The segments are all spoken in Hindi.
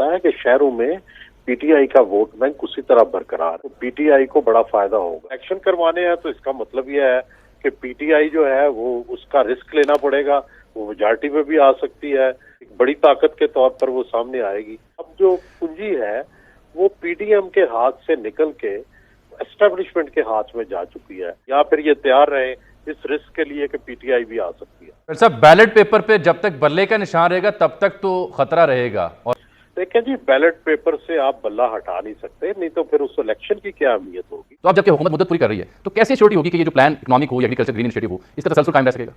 लगता है कि शहरों में पीटीआई का वोट बैंक उसी तरह बरकरार है। पीटीआई को बड़ा फायदा होगा। इलेक्शन करवाने हैं तो इसका मतलब यह है कि पीटीआई जो है वो उसका रिस्क लेना पड़ेगा, वो मेजॉरिटी में भी आ सकती है, एक बड़ी ताकत के तौर पर वो सामने आएगी। अब जो पूंजी है वो पीडीएम के हाथ से निकल के एस्टेब्लिशमेंट के हाथ में जा चुकी है, या फिर ये तैयार रहे इस रिस्क के लिए कि पीटीआई भी आ सकती है। सर साहब, बैलेट पेपर पे जब तक बल्ले का निशान रहेगा तब तक तो खतरा रहेगा। और देखें जी, बैलेट पेपर से आप बल्ला हटा नहीं सकते, नहीं तो फिर उस इलेक्शन की क्या अहमियत होगी। तो अब जबकि हुकूमत मुद्दत पूरी कर रही है तो कैसे श्योरिटी होगी कि ये जो प्लान इकोनॉमिक हो या एग्रीकल्चर ग्रीन इनिशिएटिव हो इसका तसलसल कायम रह सकेगा?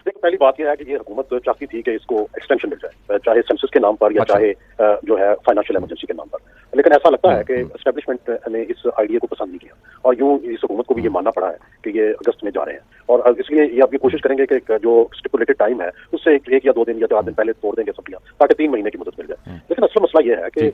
देखिए, पहली बात यह है कि ये हुकूमत चाहती थी कि इसको एक्सटेंशन मिल जाए, चाहे सेंसस के नाम पर या चाहे जो है फाइनेंशियल इमरजेंसी के नाम पर। लेकिन ऐसा लगता है कि एस्टेब्लिशमेंट ने इस आइडिया को पसंद नहीं किया और यूं इस हुकूमत को भी ये मानना पड़ा है कि ये अगस्त में जा रहे हैं, और इसलिए ये अब ये कोशिश करेंगे कि जो स्टिपुलेटेड टाइम है उससे एक या 2 दिन या 4 दिन पहले तोड़ देंगे सब्जियां, ताकि 3 महीने की मदद मिल जाए। लेकिन असल मसला ये है कि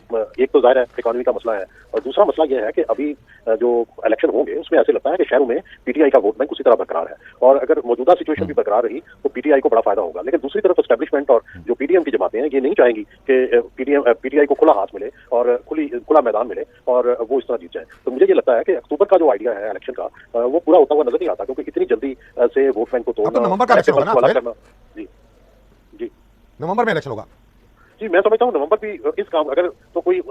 एक तो जाहिर है इकोनॉमी का मसला है, और दूसरा मसला ये है कि अभी जो इलेक्शन होंगे उसमें ऐसे लगता है कि शहरों में पीटीआई का वोट बैंक उसी तरह बरकरार है, और अगर मौजूदा सिचुएशन भी बरकरार रही तो पीटीआई को बड़ा फायदा होगा। लेकिन दूसरी तरफ एस्टेब्लिशमेंट और जो पीडीएम की जमातें हैं ये नहीं चाहेंगी कि पीटीआई को खुला हाथ मिले और खुला मैदान मिले और वो इस तरह जीत जाए। तो मुझे ये लगता है कि अक्टूबर का जो आइडिया है इलेक्शन का वो पूरा होता हुआ नजर नहीं आता, क्योंकि इतनी जल्दी से वोट बैंक को तोड़ना। तो नवंबर का इलेक्शन होगा ना? जी जी, नवंबर में इलेक्शन होगा जी। मैं समझता हूँ नवंबर भी इस काम अगर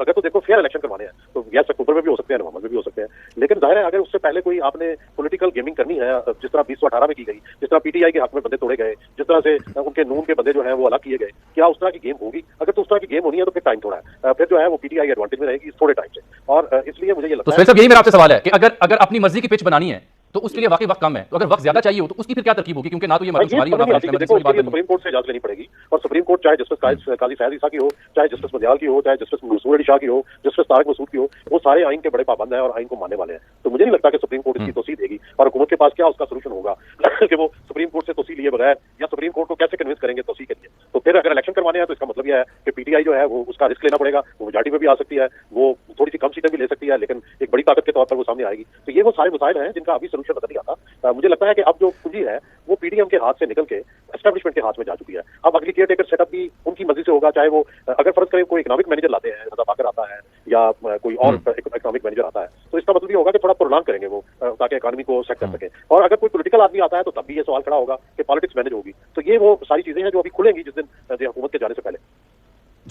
तो देखो फेयर इलेक्शन करवाने हैं तो यस अक्टूबर में भी हो सकते हैं, नवंबर में भी हो सकते हैं। लेकिन जाहिर है अगर उससे पहले कोई आपने पॉलिटिकल गेमिंग करनी है, जिस तरह 2018 में की गई, जिस तरह पीटीआई के हक में बंदे तोड़े गए, जिस तरह से उनके नून के बंदे जो है वो अलग किए गए, क्या उस तरह की गेम होगी? अगर तो उस तरह की गेम होनी है तो फिर टाइम थोड़ा है, फिर जो है वो पीटीआई एडवांटेज में रहेगी थोड़े टाइम से। और इसलिए मुझे ये लगता है तो यही मेरा आपसे सवाल है कि अगर अपनी मर्जी की पिच बनानी है तो उसके लिए वाकई वक्त कम है, तो अगर वक्त ज्यादा चाहिए हो तो उसकी फिर क्या तरकीब होगी? क्योंकि ना तो ये सुप्रीम कोर्ट से इजाजत लेनी पड़ेगी, और सुप्रीम कोर्ट चाहे जस्टिस काजी सैयद ईसा की हो, चाहे जस्टिस मदियाल की हो, चाहे जस्टिस मंसूर अली शाह की हो, जस्टिस तारिक मसूद की हो, वो सारे आइन के बड़े पाबंद हैं और आइन को मानने वाले हैं। तो मुझे नहीं लगता कि सुप्रीम कोर्ट इसकी तोसी देगी, और हुकूमत के पास क्या उसका सोल्यूशन होगा कि वो सुप्रीम कोर्ट से तोसी लिए बगैर या सुप्रीम कोर्ट को कैसे कन्विंस करेंगे तोसी के लिए। तो फिर अगर इलेक्शन करवाने हैं तो इसका मतलब यह है कि पीटीआई जो है वो उसका रिस्क लेना पड़ेगा, वो मेजॉरिटी में भी आ सकती है, वो थोड़ी सी कम सीटें भी ले सकती है, लेकिन एक बड़ी ताकत के तौर पर वो सामने आएगी। तो ये वो सारे मसाइल हैं जिनका अभी सोल्यूशन नजर नहीं आता। मुझे लगता है कि अब जो पूंजी है वो पीडीएम के हाथ से निकल के एस्टेब्लिशमेंट के हाथ में जा चुकी है। अब अगली केयर टेकर सेटअप भी उनकी मर्जी से होगा, चाहे वो अगर फर्ज करें कोई इकोनॉमिक मैनेजर लाते हैं, रजा बाकर आता है या कोई और इकोनॉमिक मैनेजर आता है, तो इसका मतलब ये होगा कि थोड़ा प्रोलॉन्ग करेंगे वो ताकि इकोनॉमी को सेट कर सके। और अगर कोई पॉलिटिकल आदमी आता है तो तब भी ये सवाल खड़ा होगा कि पॉलिटिक्स मैनेज होगी। तो ये वो सारी चीजें हैं जो अभी खुलेंगी जिस दिन हुकूमत के जाने से पहले।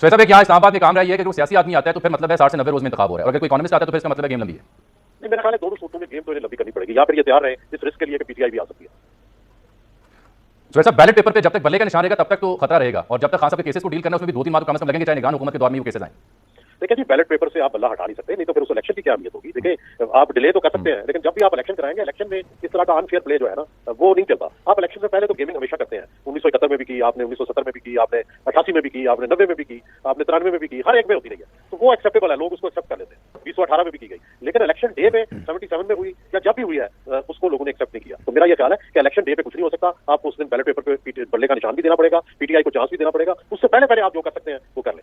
साहब, एक यहाँ इस्लामाबाद में काम रही है कि कोई सियासी आदमी आता है तो फिर मतलब है 60 से 90 रोज में इंतखाब हो रहा है, और अगर कोई इकोनॉमिस्ट आता है तो फिर इसका मतलब है गेम लंबी है। मेरा ख्याल है दोनों सूत्रों में गेम तो इन्हें लंबी करनी पड़ेगी, या फिर ये तैयार रहे इस रिस्क के लिए कि पीटीआई भी आ सकती है। साहब, बैलेट पेपर पे जब तक बल्ले का निशान रहेगा तब तक तो खतरा रहेगा, और जब तक खान साहब के केसेस को डील करना उसमें भी 2-3 माह तो कम से कम लगेंगे, चाहे निगरान हुकूमत के दौर में वो केसेस आए। देखिए जी, बैलेट पेपर से आप बल्ला हटा नहीं सकते, नहीं तो फिर उस इलेक्शन की क्या अहमियत होगी। देखिए, आप डिले तो कर सकते हैं, लेकिन जब भी आप इलेक्शन कराएंगे, इलेक्शन में इस तरह का अनफेयर प्ले जो है ना वो नहीं चलता। आप इलेक्शन से पहले तो गेमिंग हमेशा करते हैं, 1971 में भी की आपने, 1970 में भी की आपने, 88 में भी की आपने, 90 में भी की आपने, 93 में भी की, हर एक में होती रही है। तो वो एक्सेप्टेबल है, लोग उसको एक्सेप्ट कर लेते हैं। 2018 में भी की गई, लेकिन इलेक्शन डे पे 77 में हुई या जब भी हुई है उसको लोगों ने एक्सेप्ट नहीं किया। तो मेरा ये ख्याल है कि इलेक्शन डे पे कुछ नहीं हो सकता, आपको उस दिन बैलेट पेपर पे बल्ले का निशान भी देना पड़ेगा, पीटीआई को चांस भी देना पड़ेगा। उससे पहले आप जो कर सकते हैं वो कर लें।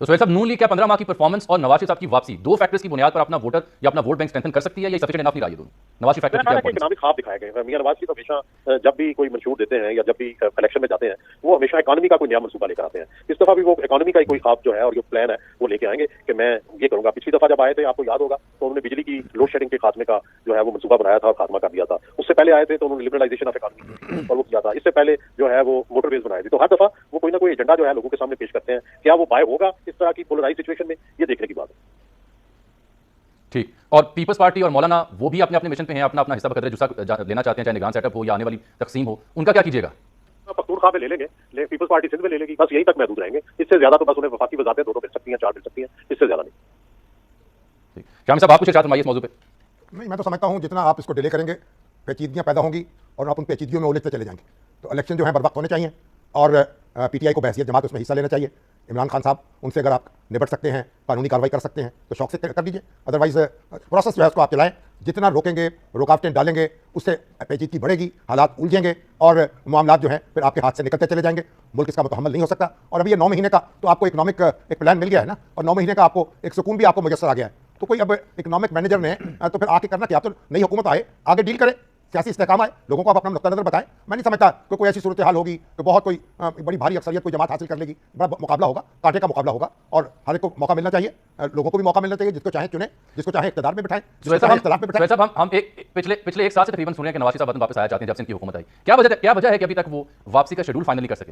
तो सोहेल साहब, नून लीग क्या 15 माह की परफॉर्मेंस और नवाज शरीफ साहब की वापसी दो फैक्टर्स की बुनियाद पर अपना वोटर या अपना वोट बैंक स्ट्रेंथन कर सकती है, या सफिशिएंट इनफ नहीं रहा ये दोनों? नवाज शरीफ फैक्टर इकोनॉमिक ख्वाब दिखाए गए। मियां नवाज शरीफ हमेशा जब भी कोई मंशूर देते हैं या जब भी इलेक्शन में जाते हैं वो हमेशा इकोनॉमी का कोई नया मंसूबा लेकर आते हैं। इस दफा भी वो इकोनॉमी का कोई ख्वाब जो है और जो प्लान है वो लेके आएंगे कि मैं ये करूंगा। पिछली दफा जब आए थे आपको याद होगा तो उन्होंने बिजली की लोड शेडिंग के खात्मे का जो है वो मंसूबा बनाया था और खात्मा कर दिया था। उससे पहले आए थे तो उन्होंने लिबरलाइजेशन ऑफ इकोनॉमी और वो किया था। इससे पहले जो है वो मोटरवेज बनाए थे। तो हर दफा वो कोई ना कोई एजेंडा जो है लोगों के सामने पेश करते हैं। क्या वो बाय होगा इस तरह की पोलराइज सिचुएशन में, ये देखने की बात है। ठीक। और पीपल्स पार्टी और मौलाना वो भी अपने अपने मिशन पे हैं, अपना अपना हिस्सा बकदरे जुस्सा लेना चाहते हैं, चाहे निगरान सेटअप हो या आने वाली तकसीम हो, उनका क्या कीजिएगा? पख्तूनख्वा में ले लेंगे, पीपल्स पार्टी सिंध में ले लेगी, बस यहीं तक महदूद रहेंगे। इससे ज्यादा तो बस उन्हें वफाकी वजारतें 2 मिल सकती हैं, 4 मिल सकती हैं, इससे ज्यादा नहीं। शामिल साहब, आप कुछ इरशाद फरमाइए इस मौजू पे। नहीं, मैं तो समझता हूँ जितना आप इसको डिले करेंगे पेचीदगियाँ पैदा होंगी और आप उन पेचीदगियों में उलझते चले जाएंगे। तो इलेक्शन जो है बर वक्त होने चाहिए और पीटीआई को बहसियत जमात उसमें हिस्सा लेना चाहिए। इमरान खान साहब, उनसे अगर आप निपट सकते हैं, कानूनी कार्रवाई कर सकते हैं तो शौक से कर दीजिए, अदरवाइज प्रोसेस जो है उसको आप चलाएं। जितना रोकेंगे, रुकावटें डालेंगे, उससे पेचीदगी बढ़ेगी, हालात उलझेंगे और मामला जो है फिर आपके हाथ से निकलते चले जाएंगे। मुल्क इसका मुतहम्मल नहीं हो सकता। और अभी ये 9 महीने का तो आपको इकोनॉमिक एक प्लान मिल गया है ना, और 9 महीने का आपको एक सुकून भी आपको मुयस्सर आ गया है। तो कोई अब इकोनॉमिक मैनेजर ने तो फिर आके करना कि आप तो नई हुकूमत आए, आगे डील करे, सियासी इस्तेहकाम आए, लोगों को आप अपना नुक्ता नज़र बताएं। मैं नहीं समझता कि कोई ऐसी सूरत हाल होगी कि बहुत कोई बड़ी भारी अक्सरियत कोई जमात हासिल कर लेगी। बड़ा मुकाबला होगा, कांटे का मुकाबला होगा, और हर एक को मौका मिलना चाहिए, लोगों को भी मौका मिलना चाहिए, जिसको चाहे चुने, जिसको चाहे इख्तिदार में बिठाएं, जिसको चाहे इख्तिलाफ में बिठाएं। साहब हम एक पिछले एक साल से तकरीबन सुन रहे हैं कि नवाज शरीफ साहब वापस आया चाहते हैं जब से इनकी हुकूमत आई। क्या वजह है कि अभी तक वो वापसी का शेड्यूल फाइनल नहीं कर सके?